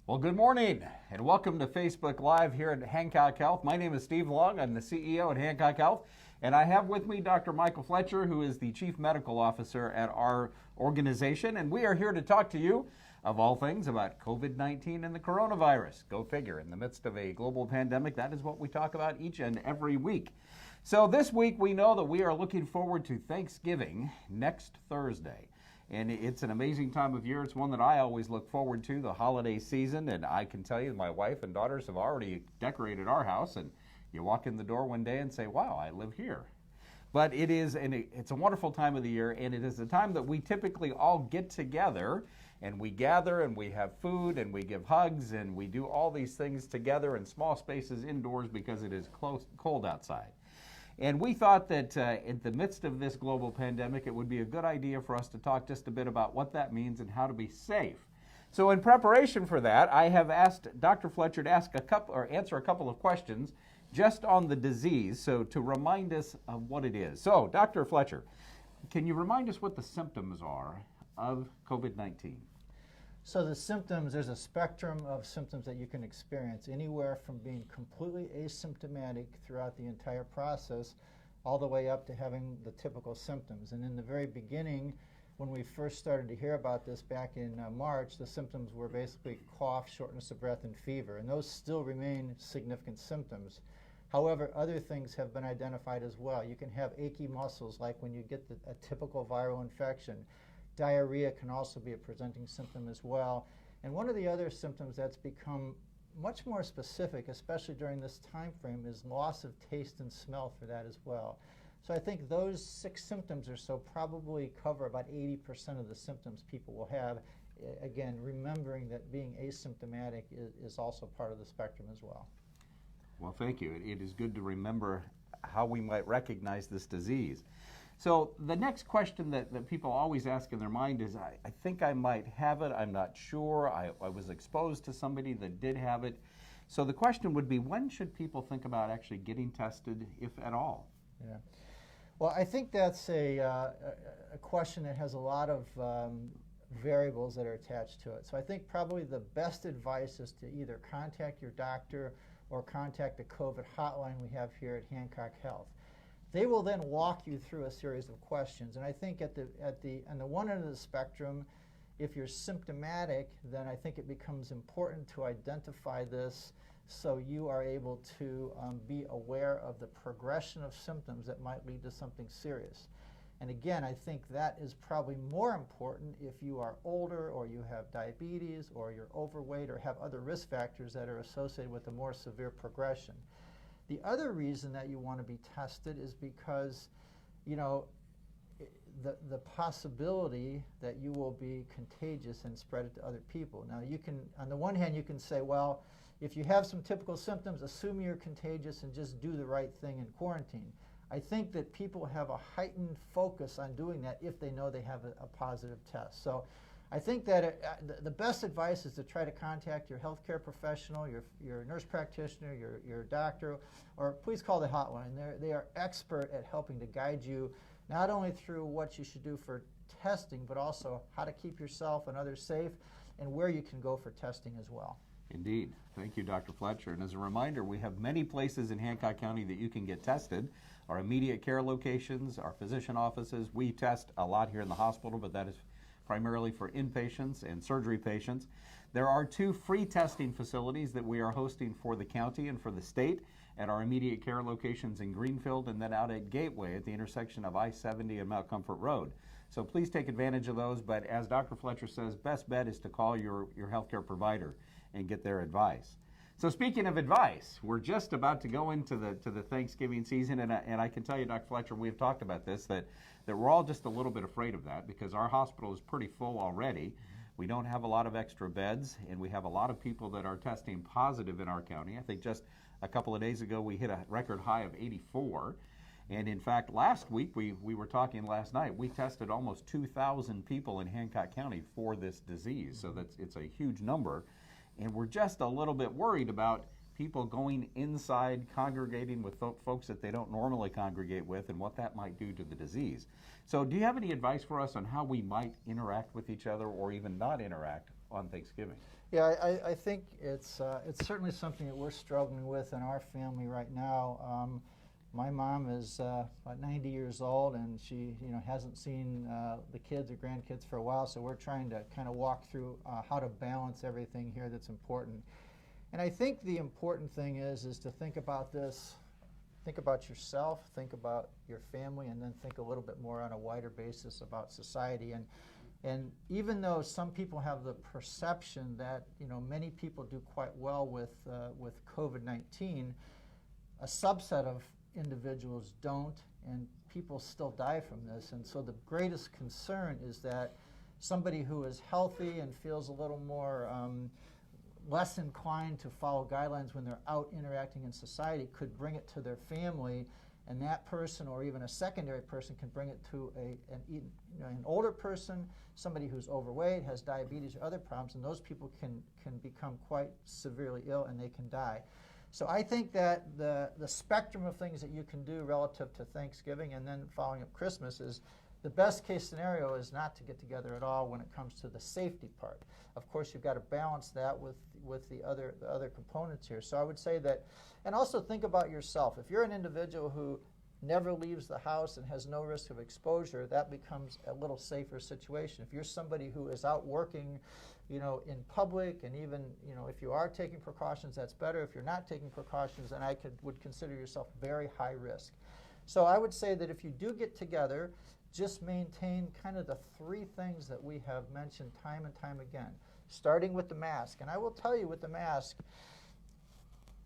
Well, good morning and welcome to Facebook Live here at Hancock Health. My name is Steve Long. I'm the CEO at Hancock Health, and I have with me Dr. Michael Fletcher, who is the Chief Medical Officer at our organization, and we are here to talk to you of all things about COVID-19 and the coronavirus. Go figure, in the midst of a global pandemic, that is what we talk about each and every week. So this week we know that we are looking forward to Thanksgiving next Thursday. And it's an amazing time of year. It's one that I always look forward to, the holiday season. And I can tell you my wife and daughters have already decorated our house. And you walk in the door one day and say, wow, I live here. But it's a wonderful time of the year. And it is a time that we typically all get together and we gather and we have food and we give hugs and we do all these things together in small spaces indoors because it is cold outside. And we thought that in the midst of this global pandemic, it would be a good idea for us to talk just a bit about what that means and how to be safe. So in preparation for that, I have asked Dr. Fletcher to answer a couple of questions just on the disease, so to remind us of what it is. So, Dr. Fletcher, can you remind us what the symptoms are of COVID-19? So the symptoms, there's a spectrum of symptoms that you can experience, anywhere from being completely asymptomatic throughout the entire process, all the way up to having the typical symptoms. And in the very beginning, when we first started to hear about this back in March, the symptoms were basically cough, shortness of breath, and fever. And those still remain significant symptoms. However, other things have been identified as well. You can have achy muscles, like when you get a typical viral infection. Diarrhea can also be a presenting symptom as well. And one of the other symptoms that's become much more specific, especially during this time frame, is loss of taste and smell for that as well. So I think those 6 symptoms or so probably cover about 80% of the symptoms people will have. Again, remembering that being asymptomatic is also part of the spectrum as well. Well, thank you. It is good to remember how we might recognize this disease. So the next question that people always ask in their mind is, I think I might have it, I'm not sure, I was exposed to somebody that did have it. So the question would be, when should people think about actually getting tested, if at all? Yeah. Well, I think that's a question that has a lot of variables that are attached to it. So I think probably the best advice is to either contact your doctor or contact the COVID hotline we have here at Hancock Health. They will then walk you through a series of questions. And I think on the one end of the spectrum, if you're symptomatic, then I think it becomes important to identify this so you are able to be aware of the progression of symptoms that might lead to something serious. And again, I think that is probably more important if you are older or you have diabetes or you're overweight or have other risk factors that are associated with a more severe progression. The other reason that you want to be tested is because, you know, the possibility that you will be contagious and spread it to other people. Now, you can, on the one hand, you can say, well, if you have some typical symptoms, assume you're contagious and just do the right thing in quarantine. I think that people have a heightened focus on doing that if they know they have a positive test. So I think that the best advice is to try to contact your healthcare professional, your nurse practitioner, your doctor, or please call the hotline. They are expert at helping to guide you not only through what you should do for testing, but also how to keep yourself and others safe and where you can go for testing as well. Indeed. Thank you, Dr. Fletcher. And as a reminder, we have many places in Hancock County that you can get tested. Our immediate care locations, our physician offices. We test a lot here in the hospital, but that is primarily for inpatients and surgery patients. There are 2 free testing facilities that we are hosting for the county and for the state at our immediate care locations in Greenfield and then out at Gateway at the intersection of I-70 and Mount Comfort Road. So please take advantage of those, but as Dr. Fletcher says, best bet is to call your healthcare provider and get their advice. So speaking of advice, we're just about to go into the Thanksgiving season, and I can tell you, Dr. Fletcher, we've talked about this, that we're all just a little bit afraid of that because our hospital is pretty full already. We don't have a lot of extra beds, and we have a lot of people that are testing positive in our county. I think just a couple of days ago we hit a record high of 84. And in fact, last week, we were talking last night, we tested almost 2,000 people in Hancock County for this disease. So it's a huge number. And we're just a little bit worried about people going inside, congregating with folks that they don't normally congregate with, and what that might do to the disease. So do you have any advice for us on how we might interact with each other or even not interact on Thanksgiving? Yeah, I think it's certainly something that we're struggling with in our family right now. My mom is about 90 years old, and she hasn't seen the kids or grandkids for a while, so we're trying to kind of walk through how to balance everything here that's important. And I think the important thing is to think about this, think about yourself, think about your family, and then think a little bit more on a wider basis about society. And even though some people have the perception that many people do quite well with COVID-19, a subset of individuals don't, and people still die from this. And so the greatest concern is that somebody who is healthy and feels a little more less inclined to follow guidelines when they're out interacting in society could bring it to their family, and that person or even a secondary person can bring it to an older person, somebody who's overweight, has diabetes or other problems, and those people can become quite severely ill and they can die. So I think that the spectrum of things that you can do relative to Thanksgiving and then following up Christmas is the best case scenario is not to get together at all when it comes to the safety part. Of course, you've got to balance that with the other components here. So I would say that, and also think about yourself. If you're an individual who never leaves the house and has no risk of exposure, that becomes a little safer situation. If you're somebody who is out working, in public, and even, if you are taking precautions, that's better. If you're not taking precautions, then I would consider yourself very high risk. So I would say that if you do get together, just maintain kind of the three things that we have mentioned time and time again, starting with the mask. And I will tell you with the mask,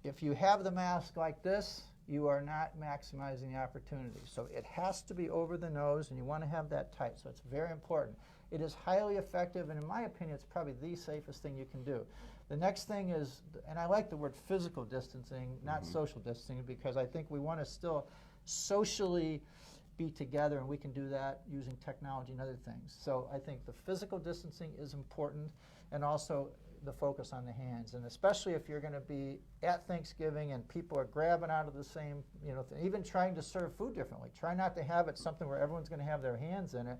if you have the mask like this, you are not maximizing the opportunity. So it has to be over the nose, and you want to have that tight. So it's very important. It is highly effective, and in my opinion, it's probably the safest thing you can do. The next thing is, and I like the word physical distancing, not social distancing, because I think we want to still socially be together, and we can do that using technology and other things. So I think the physical distancing is important, and also the focus on the hands. And especially if you're going to be at Thanksgiving and people are grabbing out of the same, even trying to serve food differently. Try not to have it something where everyone's going to have their hands in it.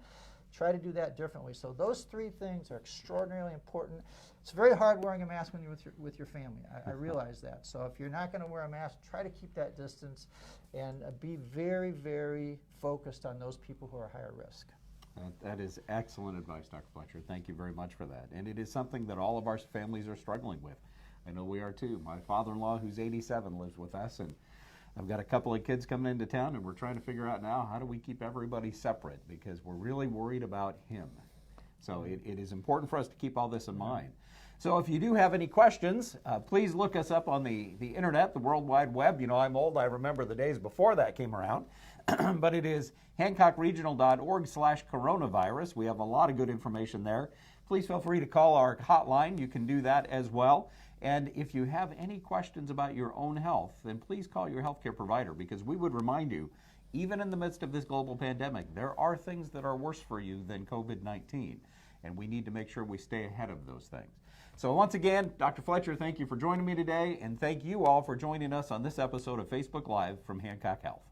Try to do that differently. So those three things are extraordinarily important. It's very hard wearing a mask when you're with your family. I realize that. So if you're not going to wear a mask, try to keep that distance and be very, very focused on those people who are higher risk. That is excellent advice, Dr. Fletcher. Thank you very much for that. And it is something that all of our families are struggling with. I know we are too. My father-in-law, who's 87, lives with us, and I've got a couple of kids coming into town, and we're trying to figure out now how do we keep everybody separate, because we're really worried about him. So it is important for us to keep all this in mind. So if you do have any questions, please look us up on the internet, the World Wide Web. I'm old. I remember the days before that came around. But it is hancockregional.org/coronavirus. We have a lot of good information there. Please feel free to call our hotline. You can do that as well. And if you have any questions about your own health, then please call your healthcare provider, because we would remind you, even in the midst of this global pandemic, there are things that are worse for you than COVID-19, and we need to make sure we stay ahead of those things. So once again, Dr. Fletcher, thank you for joining me today, and thank you all for joining us on this episode of Facebook Live from Hancock Health.